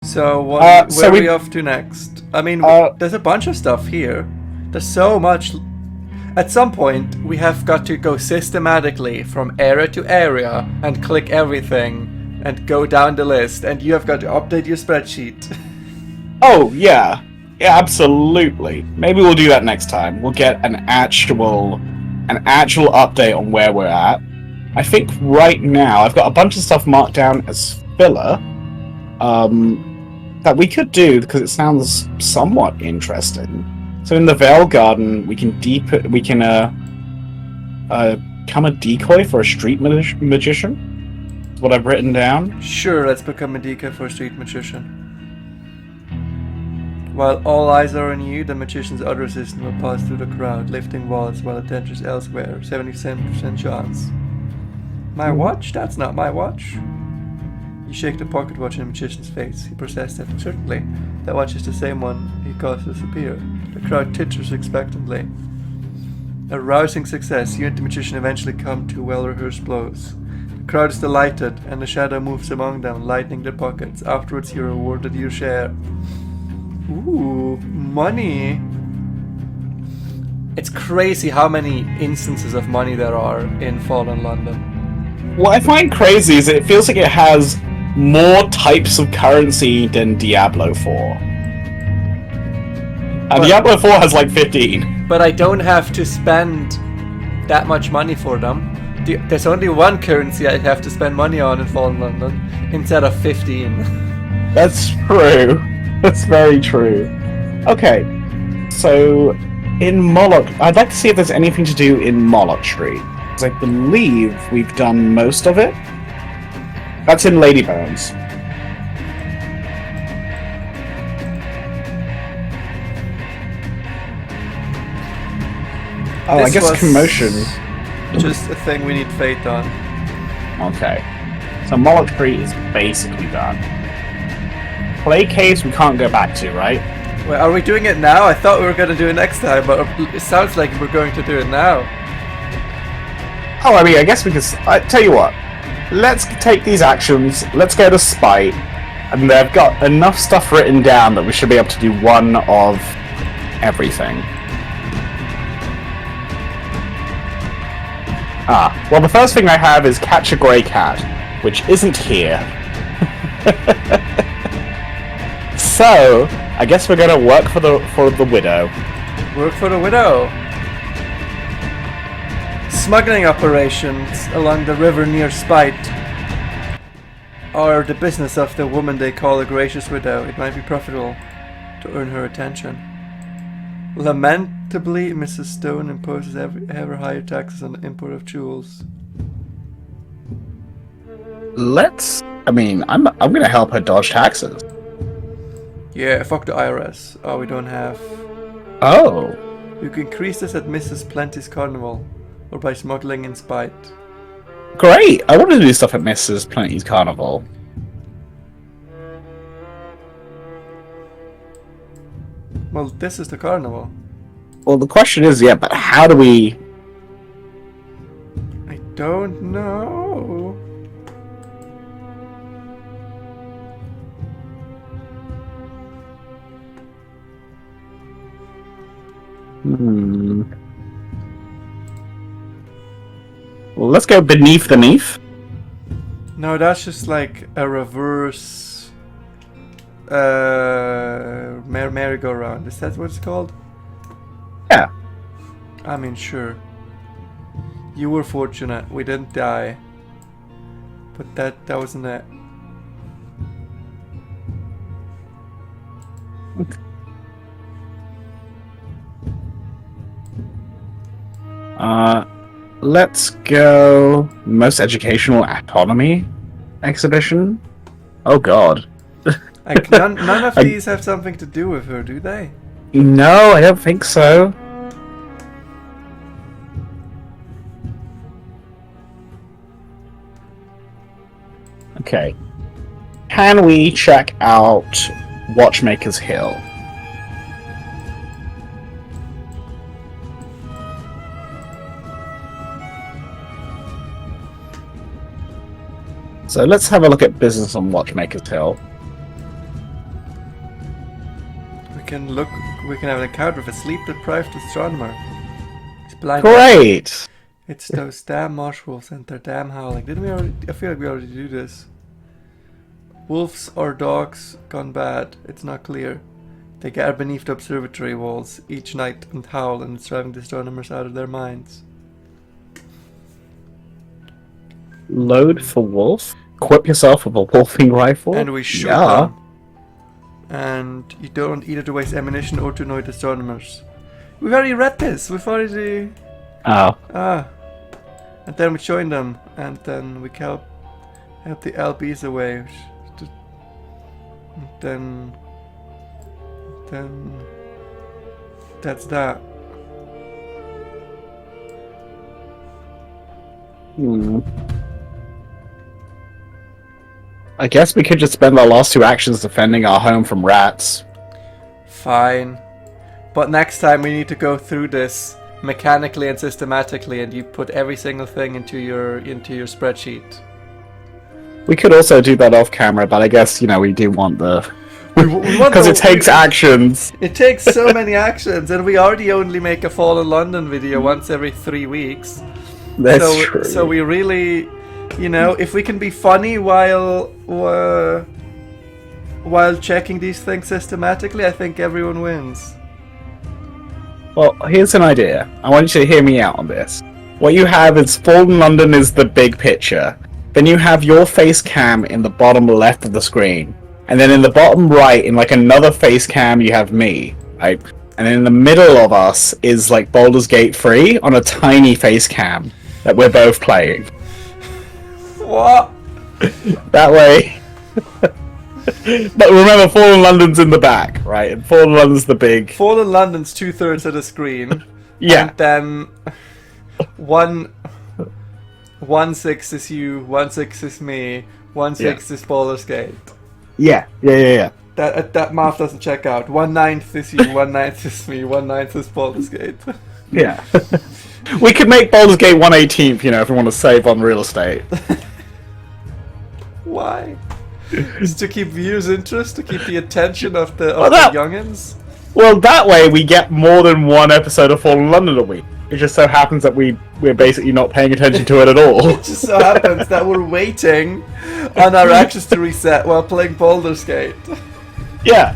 So where are we off to next? I mean, there's a bunch of stuff here. There's so much. At some point, we have got to go systematically from area to area and click everything and go down the list. And you have got to update your spreadsheet. Oh, yeah. Yeah, absolutely. Maybe we'll do that next time. We'll get an actual update on where we're at. I think right now I've got a bunch of stuff marked down as filler that we could do because it sounds somewhat interesting. So in the Vale Garden, we can become a decoy for a street magician. That's what I've written down. Sure, let's become a decoy for a street magician. While all eyes are on you, the magician's other assistant will pass through the crowd, lifting walls while attention is elsewhere. 77% chance. My watch? That's not my watch. You shake the pocket watch in the magician's face. He processes it. Certainly, that watch is the same one he caused to disappear. The crowd titters expectantly. A rousing success. You and the magician eventually come to well-rehearsed blows. The crowd is delighted, and the shadow moves among them, lightening their pockets. Afterwards, you're awarded your share. Ooh, money. It's crazy how many instances of money there are in Fallen London. What I find crazy is it feels like it has more types of currency than Diablo 4. And Diablo 4 has like 15. But I don't have to spend that much money for them. There's only one currency I have to spend money on in Fallen London instead of 15. That's true. That's very true. Okay, so in Moloch, I'd like to see if there's anything to do in Moloch Street, because I believe we've done most of it. That's in Ladybones. Oh, I guess commotion. Just a thing we need fate on. Okay, so Moloch Street is basically done. Play case we can't go back to, right? Wait, are we doing it now? I thought we were going to do it next time, but it sounds like we're going to do it now. Oh, I mean, I guess we could... I tell you what. Let's take these actions, let's go to Spite, and they've got enough stuff written down that we should be able to do one of everything. Well, the first thing I have is Catch a Grey Cat, which isn't here. So, I guess we're gonna work for the widow. Work for the widow. Smuggling operations along the river near Spite are the business of the woman they call a gracious widow. It might be profitable to earn her attention. Lamentably, Mrs. Stone imposes ever higher taxes on the import of jewels. I'm gonna help her dodge taxes. Yeah, fuck the IRS. Oh, we don't have... Oh. You can increase this at Mrs. Plenty's Carnival, or by smuggling in Spite. Great! I want to do stuff at Mrs. Plenty's Carnival. Well, this is the carnival. Well, the question is, yeah, but how do we... I don't know. Well, let's go beneath the neath. No, that's just like a reverse merry-go-round. Is that what it's called? Yeah. I mean, sure. You were fortunate. We didn't die. But that wasn't it. Let's go most educational autonomy exhibition. Oh god. Like, none of these have something to do with her, do they? No, I don't think so. Okay. Can we check out Watchmaker's Hill? So let's have a look at business on Watchmaker's Hill. can have an encounter with a sleep-deprived astronomer. He's blind. Great! It's those damn marsh wolves and their damn howling. Didn't we already? I feel like we already do this. Wolves or dogs gone bad. It's not clear. They gather beneath the observatory walls each night and howl, and it's driving the astronomers out of their minds. Load for wolf? Equip yourself with a wolfing rifle? And we shoot them. And you don't either to waste ammunition or to annoy the astronomers. We've already read this. We've already... Oh. And then we join them, and then we help the LBs away. Then that's that. I guess we could just spend our last 2 actions defending our home from rats. Fine. But next time we need to go through this mechanically and systematically, and you put every single thing into your spreadsheet. We could also do that off camera, but I guess, we do want the... Because it takes actions. It takes so many actions, and we already only make a Fallen London video once every 3 weeks. That's true. So we really, if we can be funny while checking these things systematically, I think everyone wins. Well, here's an idea. I want you to hear me out on this. What you have is Fallen London is the big picture. Then you have your face cam in the bottom left of the screen. And then in the bottom right, in another face cam, you have me, right? And then in the middle of us is Baldur's Gate 3 on a tiny face cam that we're both playing. What? That way. But remember, Fallen London's in the back, right? And Fallen London's the big... Fallen London's 2/3 of the screen. Yeah. And then 1/6 is you, 1/6 is me, 1/6 is Baldur's Gate. Yeah. That math doesn't check out. 1/9 is you, 1/9 is me, 1/9 is Baldur's Gate. Yeah. We could make Baldur's Gate 1/18th, if we want to save on real estate. Why? Just to keep viewers' interest, to keep the attention of the youngins? Well, that way we get more than one episode of Fallen London a week. It just so happens that we're basically not paying attention to it at all. It just so happens that we're waiting on our actions to reset while playing Baldur's Gate. Yeah.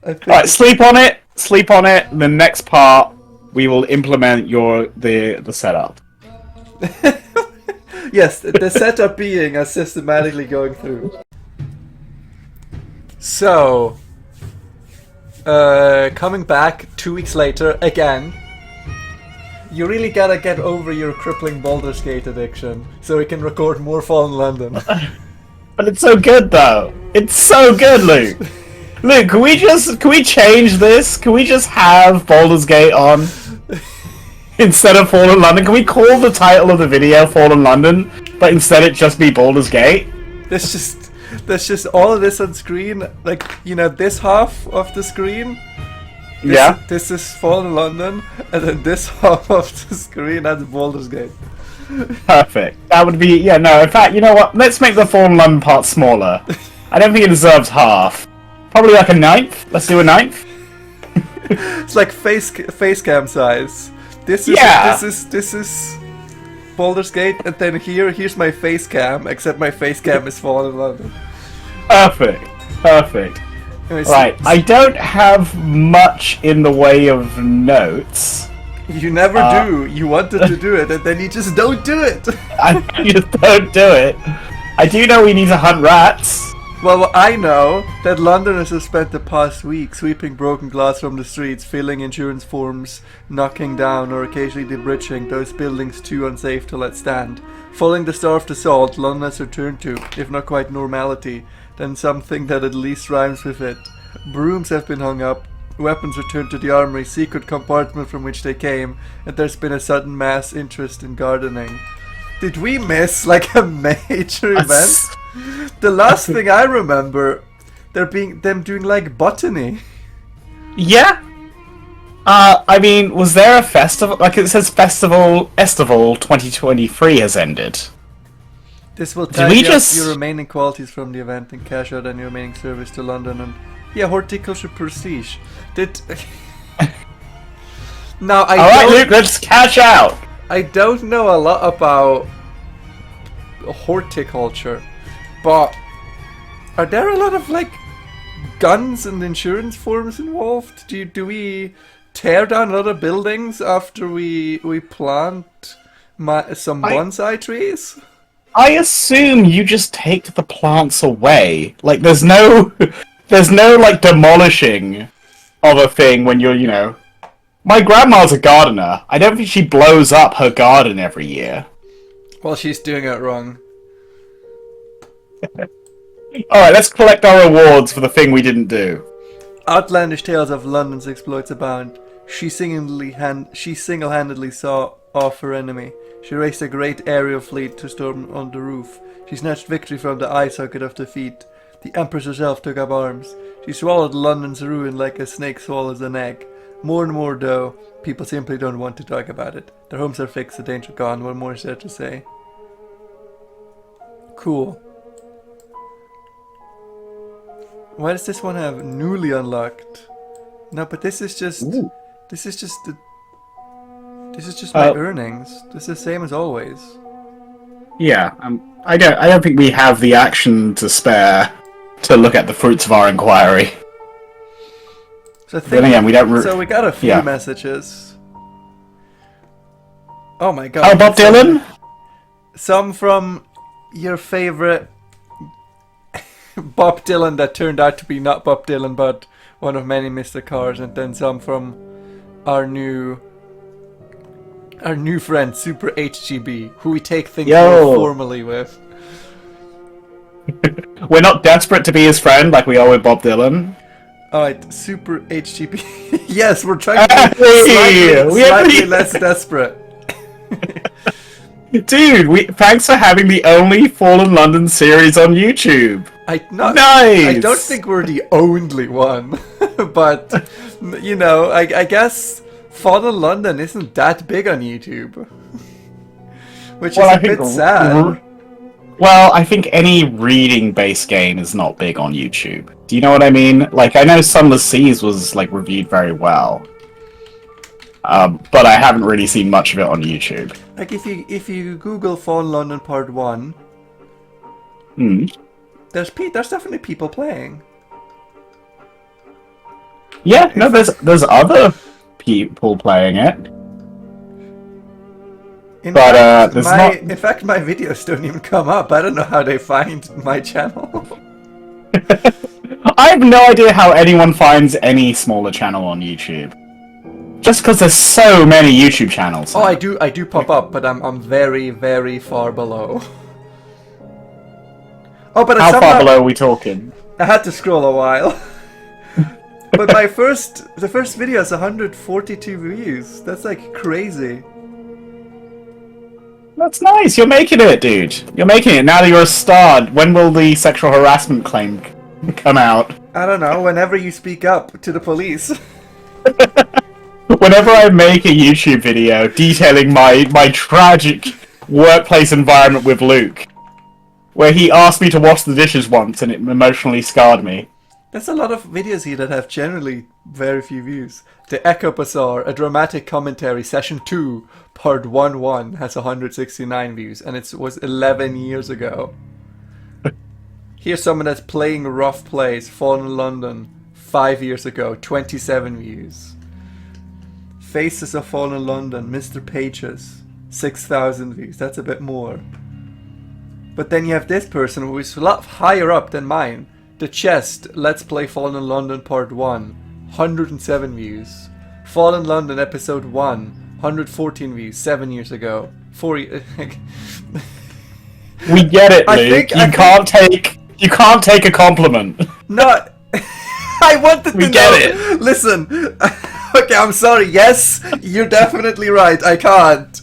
Alright, sleep on it. The next part, we will implement the setup. Yes, the setup being us systematically going through. So, coming back 2 weeks later again. You really gotta get over your crippling Baldur's Gate addiction so we can record more Fallen London. But it's so good though. It's so good, Luke. Luke, can we change this? Can we just have Baldur's Gate on instead of Fallen London? Can we call the title of the video Fallen London, but instead it just be Baldur's Gate? There's just all of this on screen, this half of the screen. This is Fallen London, and then this half of the screen that's Baldur's Gate. Perfect. That would be in fact, you know what? Let's make the Fallen London part smaller. I don't think it deserves half. Probably a 1/9. Let's do a 1/9. It's like face cam size. This is Baldur's Gate, and then here's my face cam, except my face cam is Fallen London. Perfect. Anyways, Right, I don't have much in the way of notes. You never do. You wanted to do it, and then you just don't do it. I just don't do it. I do know we need to hunt rats. Well, I know that Londoners have spent the past week sweeping broken glass from the streets, filling insurance forms, knocking down or occasionally debridging those buildings too unsafe to let stand. Following the starved assault, London has returned to, if not quite normality, then something that at least rhymes with it. Brooms have been hung up, weapons returned to the armory, secret compartment from which they came, and there's been a sudden mass interest in gardening. Did we miss a major event? The last thing I remember, them doing botany. Yeah. Was there a festival? It says Estival 2023 has ended. This will tidy up your remaining qualities from the event and cash out any remaining service to London and Yeah, horticulture prestige. Did... Now, Alright, Luke, let's cash out! I don't know a lot about horticulture, but are there a lot of, like, guns and insurance forms involved? Do we tear down a lot of buildings after we plant some bonsai trees? I assume you just take the plants away. Like, there's no like demolishing of a thing when you're, you know. My grandma's a gardener. I don't think she blows up her garden every year. Well, she's doing it wrong. Alright, let's collect our rewards for the thing we didn't do. Outlandish tales of London's exploits abound. She single-handedly saw off her enemy. She raised a great aerial fleet to storm on the roof. She snatched victory from the eye socket of defeat. The Empress herself took up arms. She swallowed London's ruin like a snake swallows an egg. More and more, though, people simply don't want to talk about it. Their homes are fixed, the danger gone. What more is there to say? Cool. Why does this one have newly unlocked? No, but this is just... Ooh. This is just my earnings. This is the same as always. Yeah, I don't think we have the action to spare to look at the fruits of our inquiry. So, Then again, we don't. So we got a few messages. Oh my god! Oh, Bob Dylan. Some from your favorite Bob Dylan that turned out to be not Bob Dylan, but one of many Mr. Cars, and then some from our new friend Super HGB, who we take things more formally with. We're not desperate to be his friend like we are with Bob Dylan. Alright, Super HGB. Yes, we're trying to be slightly less desperate. Dude, thanks for having the only Fallen London series on YouTube. Nice! I don't think we're the only one, but, you know, I guess Fallen London isn't that big on YouTube. Which is a bit sad. Well, I think any reading-based game is not big on YouTube. Do you know what I mean? Like, I know Sunless Seas was, like, reviewed very well. But I haven't really seen much of it on YouTube. Like, if you Google Fallen London Part 1... There's definitely people playing. Yeah, no, there's other people playing it. In fact, my videos don't even come up. I don't know how they find my channel. I have no idea how anyone finds any smaller channel on YouTube. Just because there's so many YouTube channels. Oh, I do pop up, but I'm very, very far below. Oh, but how far below are we talking? I had to scroll a while. But the first video has 142 views. That's like crazy. That's nice. You're making it, dude. You're making it. Now that you're a star, when will the sexual harassment claim come out? I don't know. Whenever you speak up to the police. Whenever I make a YouTube video detailing my tragic workplace environment with Luke, where he asked me to wash the dishes once and it emotionally scarred me. There's a lot of videos here that have generally very few views. The Echo Bazaar, a dramatic commentary, session 2, part 1-1, has 169 views, and it was 11 years ago. Here's someone that's playing rough plays, Fallen London, 5 years ago, 27 views. Faces of Fallen London, Mr. Pages, 6,000 views, that's a bit more. But then you have this person who is a lot higher up than mine. The Chest, Let's Play Fallen London Part 1, 107 views. Fallen London Episode 1, 114 views, 7 years ago. 4 years... We get it, Luke. You can't take a compliment. No, I wanted to know. We get it. Listen, okay, I'm sorry. Yes, you're definitely right. I can't.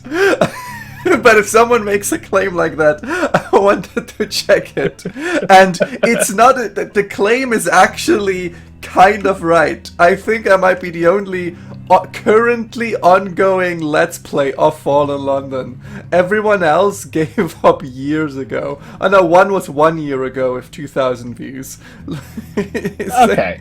But if someone makes a claim like that, I wanted to check it. And it's not... The claim is actually kind of right. I think I might be the only currently ongoing Let's Play of Fallen London. Everyone else gave up years ago. I know one was 1 year ago with 2,000 views. Okay.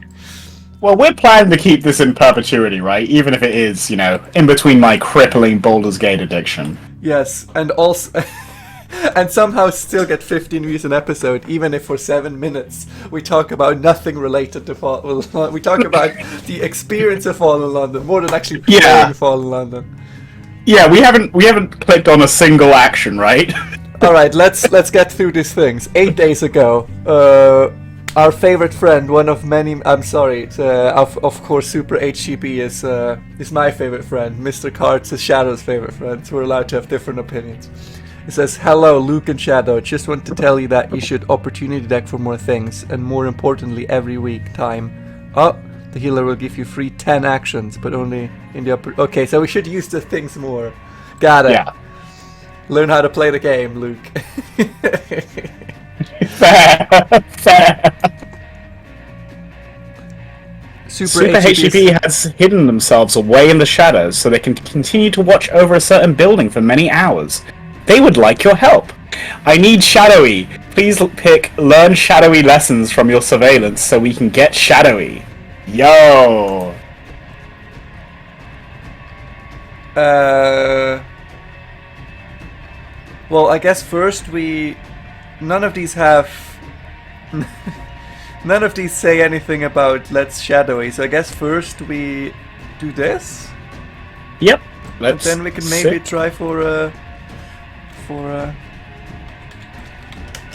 Well, we're planning to keep this in perpetuity, right? Even if it is, in between my crippling Baldur's Gate addiction. Yes, and also... and somehow still get 15 views an episode, even if for 7 minutes we talk about nothing related to Fallen London. We talk about the experience of Fallen London more than actually playing Fallen London. Yeah, we haven't clicked on a single action, right? All right, let's get through these things. 8 days ago, our favorite friend, one of many. I'm sorry, of course, Super HGB is my favorite friend. Mr. Cards is Shadow's favorite friend. So we're allowed to have different opinions. It says, "Hello, Luke and Shadow. Just want to tell you that you should opportunity deck for more things, and more importantly, every week time. Oh, the healer will give you free 10 actions, but only in the upper. Okay, so we should use the things more. Got it. Yeah. Learn how to play the game, Luke." Fair. Super HGB has hidden themselves away in the shadows so they can continue to watch over a certain building for many hours. They would like your help. I need shadowy. Please pick learn shadowy lessons from your surveillance so we can get shadowy. Yo. Well, I guess first none of these have none of these say anything about let's shadowy. So I guess first we do this. Yep. And then we can maybe try for a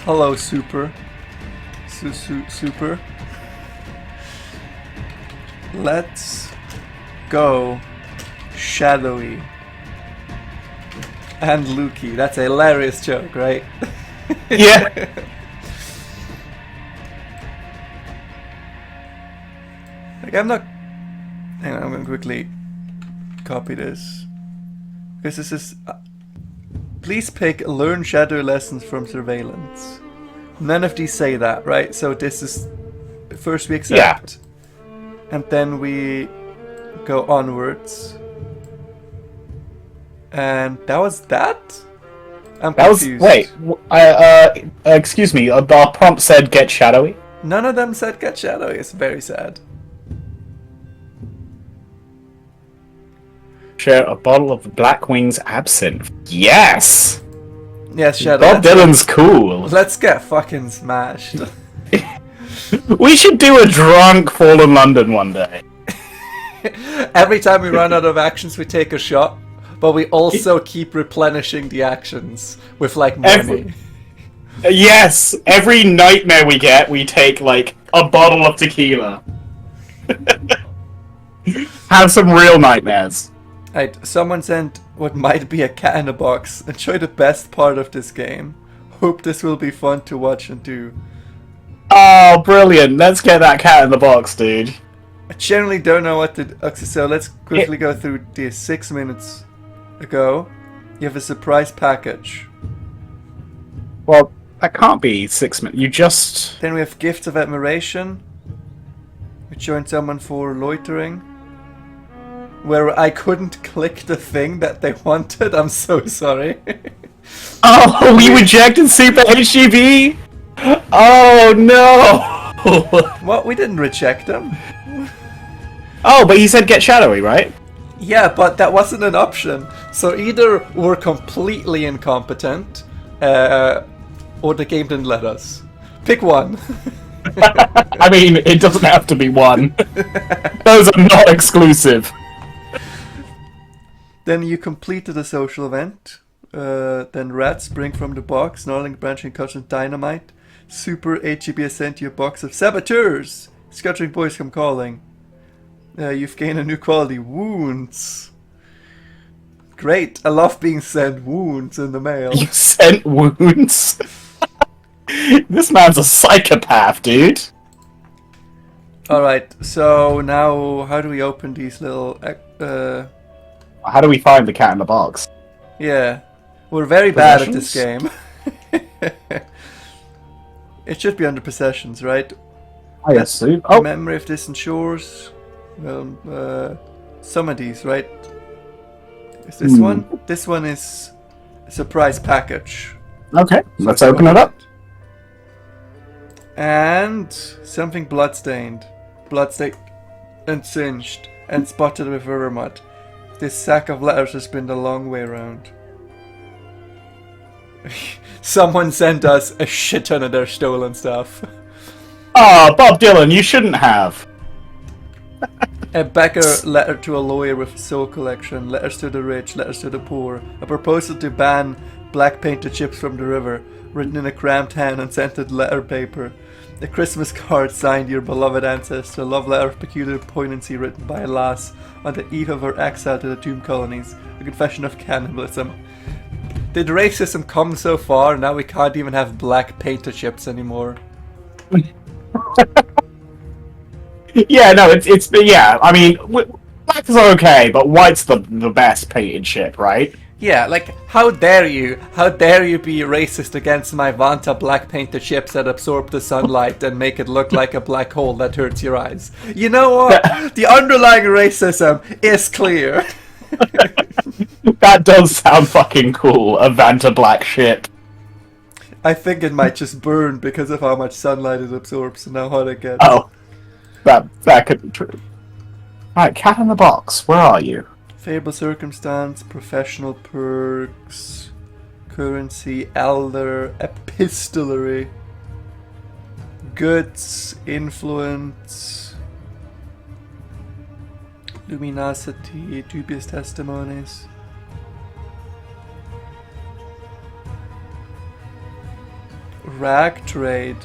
hello, Super. Super. Let's go shadowy. And Lukey. That's a hilarious joke, right? Yeah. Like, I'm not... Hang on, I'm gonna quickly copy this. Because this is... please pick learn shadow lessons from surveillance. None of these say that, right? So this is... First we accept. Yeah. And then we go onwards. And that was that? I'm confused. Wait, excuse me, our prompt said get shadowy? None of them said get shadowy. It's very sad. Share a bottle of Black Wings absinthe. Yes! Yes, Shadow. Bob Dylan's cool. Let's get fucking smashed. We should do a drunk Fallen London one day. Every time we run out of actions, we take a shot. But we also keep replenishing the actions with, like, money. Yes! Every nightmare we get, we take, like, a bottle of tequila. Have some real nightmares. Right, someone sent what might be a cat in a box. Enjoy the best part of this game. Hope this will be fun to watch and do. Oh, brilliant. Let's get that cat in the box, dude. I generally don't know what to... Okay, so let's quickly go through this. 6 minutes ago, you have a surprise package. Well, that can't be 6 minutes. You just... Then we have gifts of admiration. We joined someone for loitering. Where I couldn't click the thing that they wanted. I'm so sorry. Oh, we rejected Super HGB? Oh, no! What? We didn't reject them. Oh, but he said get shadowy, right? Yeah, but that wasn't an option. So either we're completely incompetent, or the game didn't let us. Pick one. I mean, it doesn't have to be one. Those are not exclusive. Then you completed a social event. Then rats spring from the box, snarling, branching, cuts and dynamite. Super HGB has sent you a box of saboteurs. Scattering boys come calling. You've gained a new quality, wounds. Great, I love being sent wounds in the mail. You sent wounds? This man's a psychopath, dude. Alright, so now how do we open these little... How do we find the cat in the box? Yeah, we're very bad at this game. It should be under possessions, right? I assume. Oh, Memory of distant shores. some of these, right? Is this one? This one is a surprise package. Okay, let's open it up. And something bloodstained. Bloodstained and singed and spotted with river mud. This sack of letters has been the long way round. Someone sent us a shit ton of their stolen stuff. Oh, Bob Dylan, you shouldn't have. A Becker letter to a lawyer with a soul collection, letters to the rich, letters to the poor, a proposal to ban black painted ships from the river, written in a cramped hand and scented letter paper, a Christmas card signed your beloved ancestor, a love letter of peculiar poignancy written by a lass on the eve of her exile to the tomb colonies, a confession of cannibalism. Did racism come so far now we can't even have black painted ships anymore? Yeah, no, it's yeah. I mean, black is okay, but white's the best painted ship, right? Yeah, like, how dare you? How dare you be racist against my Vanta black painted ships that absorb the sunlight and make it look like a black hole that hurts your eyes? You know what? The underlying racism is clear. That does sound fucking cool, a Vanta black ship. I think it might just burn because of how much sunlight it absorbs and how hot it gets. Oh, that could be true. Alright, Cat in the Box, where are you? Favorable circumstance, professional perks, currency, elder, epistolary, goods, influence, luminosity, dubious testimonies. Rag trade.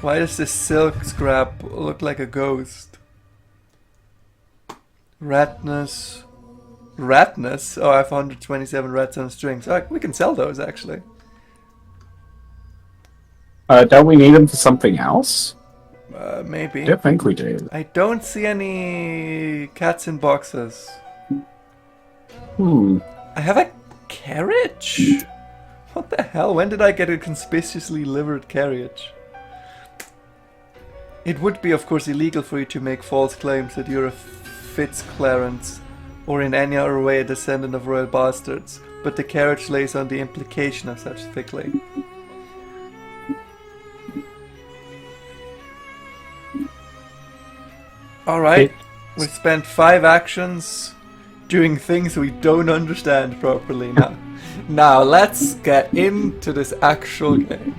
Why does this silk scrap look like a ghost? Ratness. Ratness? Oh, I have 127 rats on strings. Oh, we can sell those, actually. Don't we need them for something else? Maybe. I don't think we do. I don't see any cats in boxes. I have a carriage? What the hell? When did I get a conspicuously livered carriage? It would be, of course, illegal for you to make false claims that you're a Fitzclarence or in any other way a descendant of royal bastards, but the carriage lays on the implication of such thickly. Alright, we spent 5 actions doing things we don't understand properly now. Now let's get into this actual game.